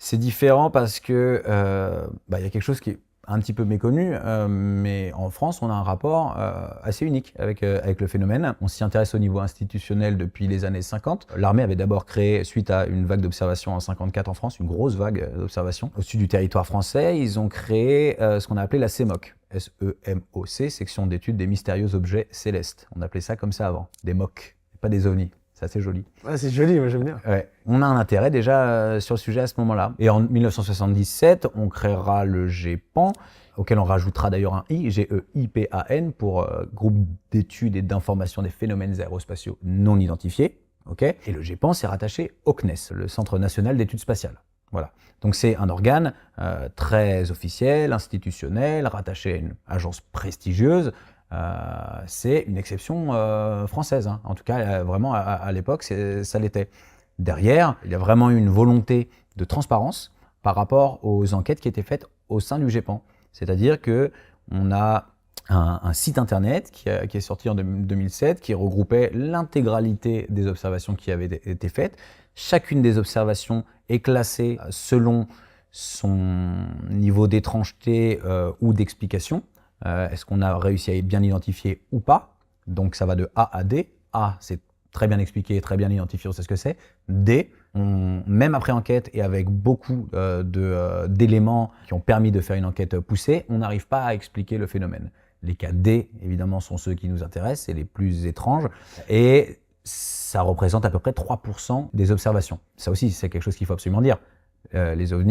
C'est différent parce que il y a quelque chose qui est un petit peu méconnu, mais en France, on a un rapport assez unique avec le phénomène. On s'y intéresse au niveau institutionnel depuis les années 50. L'armée avait d'abord créé, suite à une vague d'observation en 54 en France, une grosse vague d'observation au-dessus du territoire français, ils ont créé ce qu'on a appelé la CEMOC. S-E-M-O-C, section d'études des mystérieux objets célestes. On appelait ça comme ça avant, des MOC, pas des ovnis. C'est assez joli. Ouais, c'est joli, moi j'aime bien. Ouais. On a un intérêt déjà sur le sujet à ce moment-là. Et en 1977, on créera le GEPAN, auquel on rajoutera d'ailleurs un I, G-E-I-P-A-N, pour groupe d'études et d'information des phénomènes aérospatiaux non identifiés. Okay, et le GEPAN s'est rattaché au CNES, le Centre national d'études spatiales. Voilà. Donc c'est un organe très officiel, institutionnel, rattaché à une agence prestigieuse. C'est une exception française, hein. En tout cas, vraiment à l'époque, ça l'était. Derrière, il y a vraiment eu une volonté de transparence par rapport aux enquêtes qui étaient faites au sein du GEPAN. C'est-à-dire qu'on a un site internet qui est sorti en 2007, qui regroupait l'intégralité des observations qui avaient été faites. Chacune des observations est classée selon son niveau d'étrangeté ou d'explication. Est-ce qu'on a réussi à bien identifier ou pas? Donc ça va de A à D. A, c'est très bien expliqué, très bien identifié, on sait ce que c'est. D, même après enquête et avec beaucoup d'éléments qui ont permis de faire une enquête poussée, on n'arrive pas à expliquer le phénomène. Les cas D, évidemment, sont ceux qui nous intéressent, c'est les plus étranges. Et ça représente à peu près 3% des observations. Ça aussi, c'est quelque chose qu'il faut absolument dire. Les ovnis